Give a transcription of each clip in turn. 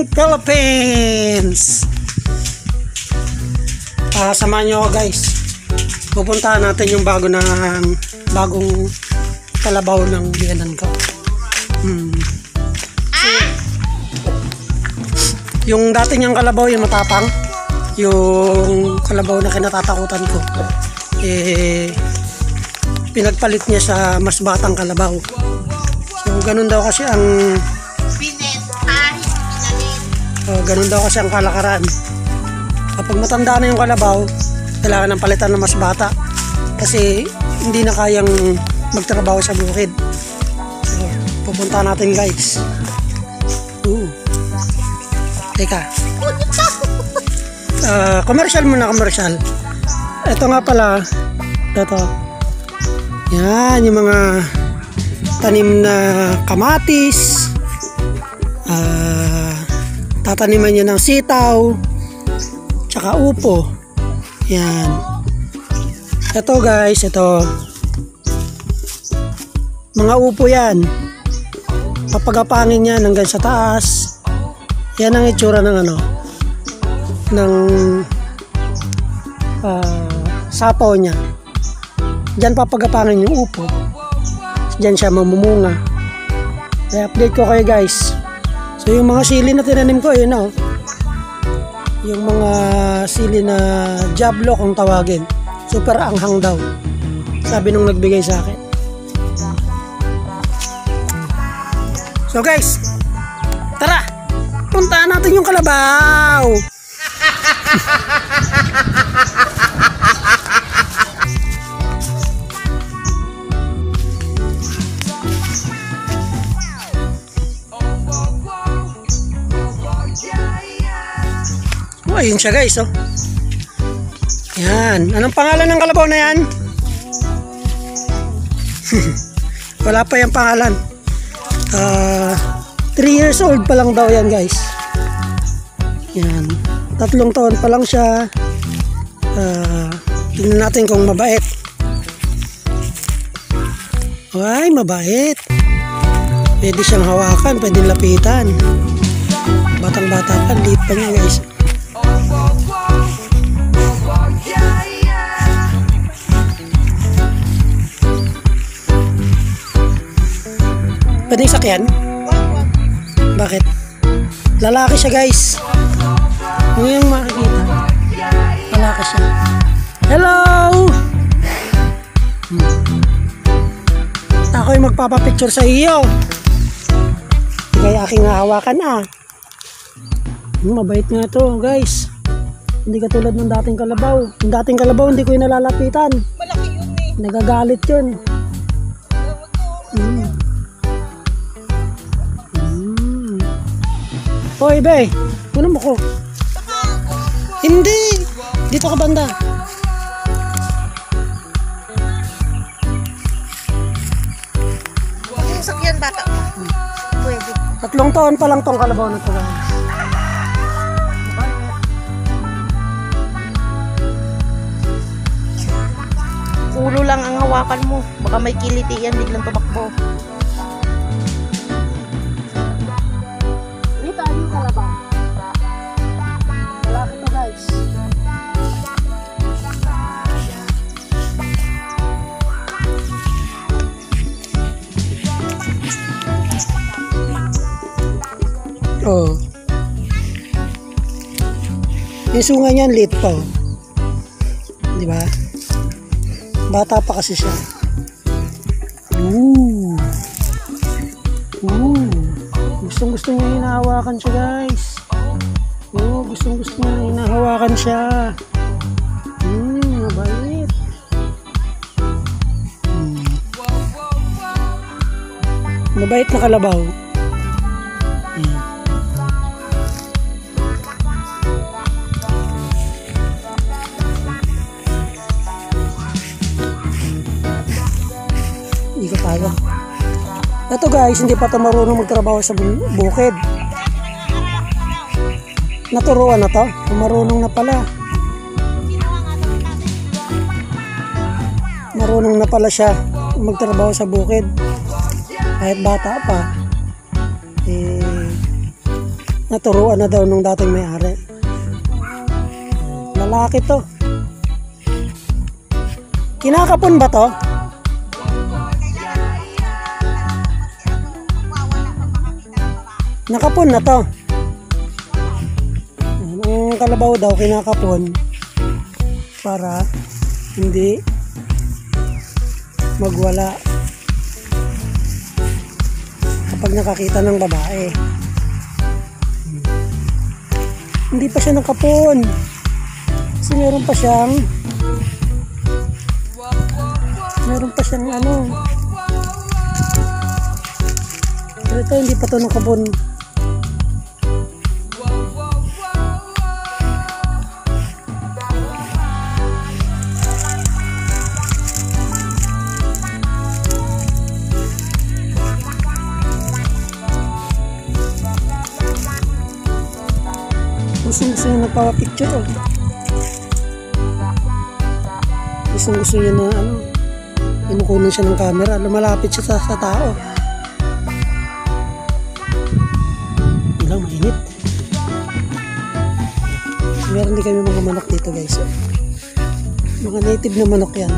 morning, Philippines! Samahan nyo ako, guys. Pupuntahan natin yung bagong kalabaw ng biyanan ko. Yung dati niyang kalabaw, yung matapang, yung kalabaw na kinatatakutan ko, pinagpalit niya sa mas batang kalabaw. So ganun daw kasi ang kalakaran. Kapag matanda na yung kalabaw, kailangan ng palitan ng mas bata kasi hindi na kayang magtrabaho sa bukid. So pupunta natin, guys. Teka, commercial muna, commercial. Ito nga pala, ito. Yan, yung mga tanim na kamatis, tataniman niya ng sitaw, tsaka upo. Yan. Ito, guys, ito. Mga upo yan. Papagapangin yan hanggang sa taas. Yan ang itsura ng sapaw niya. Diyan papagapangin yung upo. Diyan siya mamumunga. I-update ko kayo, guys. So yung mga sili na tinanim ko, yun o. Yung mga sili na jablo kung tawagin. Super anghang daw. Sabi nung nagbigay sa akin. So guys, tara! Puntahan natin yung kalabaw! Ayun siya, guys, oh. Yan. Anong pangalan ng kalabaw na yan? Wala pa yung pangalan. 3 years old pa lang daw yan, guys. Yan. 3 taon pa lang siya. Tingnan natin kung mabait. Ay, mabait. Pwede siyang hawakan, pwede lapitan. Batang-bata pa, liit pa niya, guys. Pwede sakyan? Bakit? Lalaki siya, guys. Kung yung makikita, lalaki siya. Hello! Ako yung magpapapicture sa iyo. Kaya aking hahawakan, mabait nga to, guys. Hindi katulad ng dating kalabaw. Yung dating kalabaw, hindi ko yung nalalapitan. Malaki yun eh. Nagagalit yun. Hoy, be, kunin mo ko. Hindi, dito ka banda. Yung sakyan bata pa. Pwede. 3 taon pa lang tong kalabaw na to. Ulo lang ang hawakan mo. Baka may kiliti yan, biglang tumakbo. Oh. Yung sunga niyan liit pa. Di ba? Bata pa kasi siya. Gustong-gusto niya hinahawakan siya, guys. Gustong-gusto niya hinahawakan siya. Mabait. Mabait na kalabaw. Ikot tayo. Ito, guys, hindi pa ito marunong magtrabaho sa bukid. Naturuan na to. Marunong na pala. Marunong na pala siya magtrabaho sa bukid. Kahit bata pa. Naturuan na daw nung dating may-ari. Lalaki to. Kinakapon ba to? Nakapon na to. Ang kalabaw daw kinakapon para hindi magwala kapag nakakita ng babae. Hindi pa siya nakapon kasi meron pa siyang ano, pero ito hindi pa ito nakapon. Gusto niya nagpapapicture oh. Gusto niya na ano, inukunan siya ng camera, lumalapit siya sa tao. Walang mainit. Meron din kami mga manok dito guys. Mga native na manok yan.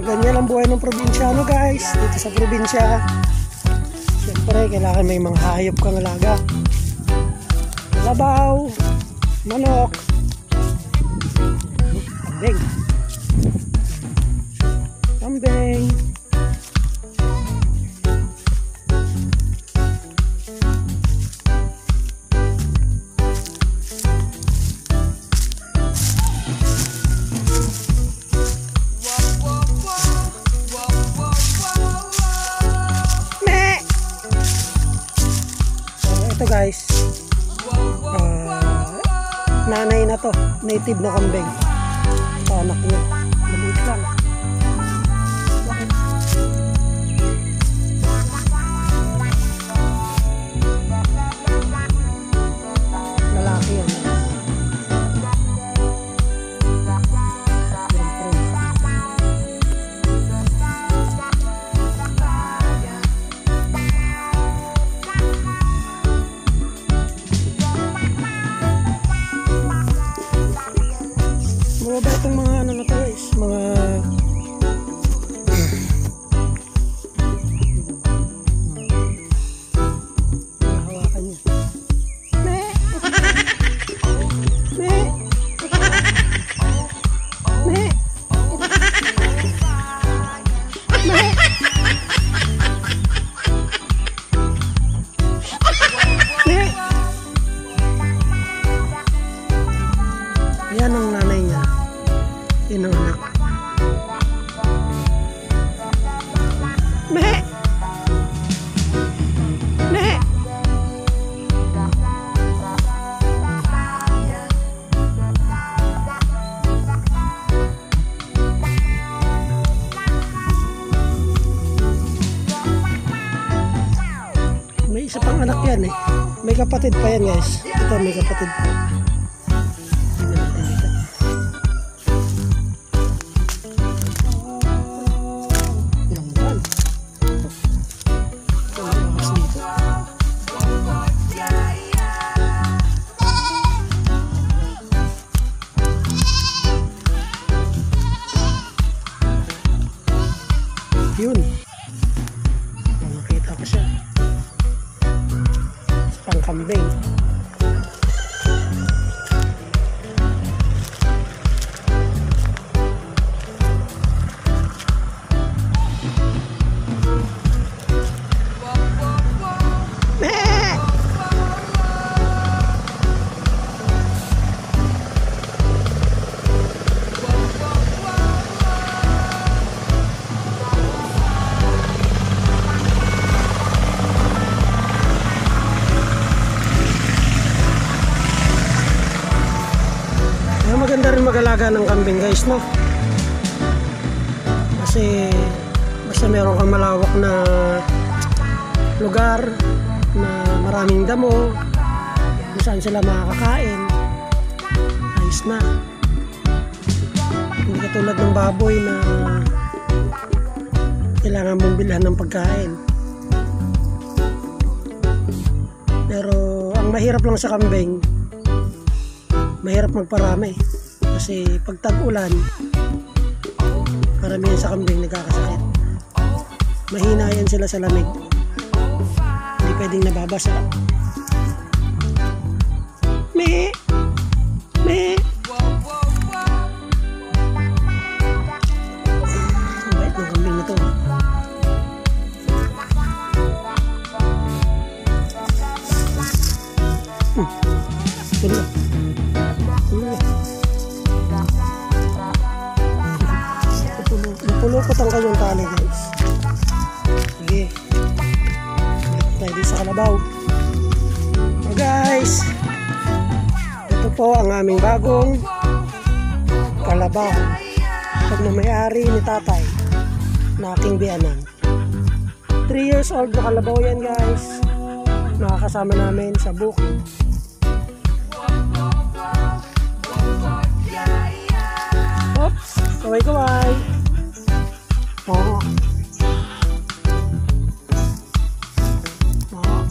Ganyan ang buhay ng probinsyano guys, dito sa probinsya. Siyempre, kailangan may mga hayop kang alaga. Labaw, manok, kambing. Kambing. Ito guys, nanay na to, native na kambing. Ito anak niya, maliit lang. Lalaki yan. Mababa itong mga ano na to guys, mga hawakan niya. Me! Me! Me! Me! Me! Yan ang nanay niya. Yan ang anak. Me! Me! May isa pang anak yan eh. May kapatid pa yan guys. Ito may kapatid pa. Yun. kambing. Maganda rin mag-alaga ng kambing guys, no? Kasi basta meron kang malawak na lugar na maraming damo kung saan sila makakakain, ayos na. Hindi katulad ng baboy na kailangan mong bilhan ng pagkain. Pero ang mahirap lang sa kambing, mahirap magparami kasi pag tag-ulan karamihan sa kambing nagkakasakit. Mahina yan sila sa lamig, hindi pwedeng nababasa. Me ang bait ng kambing na to. Tulo. Napulukot ang kanyang tali guys. Sige, tayo din sa kalabaw. So guys, ito po ang aming bagong kalabaw, pagmamayari ni tatay na aking biyanan. 3 years old na kalabaw yan guys, nakakasama namin sa bukid. Oops, kaway-kaway. Oo. Oo.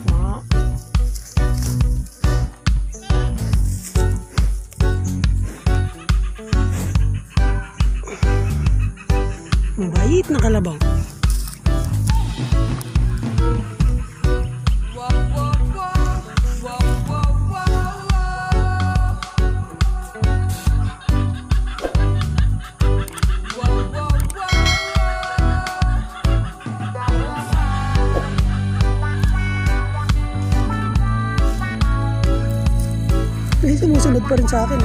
Oo. Mabait na kalabaw. Sumusunod pa rin sa akin.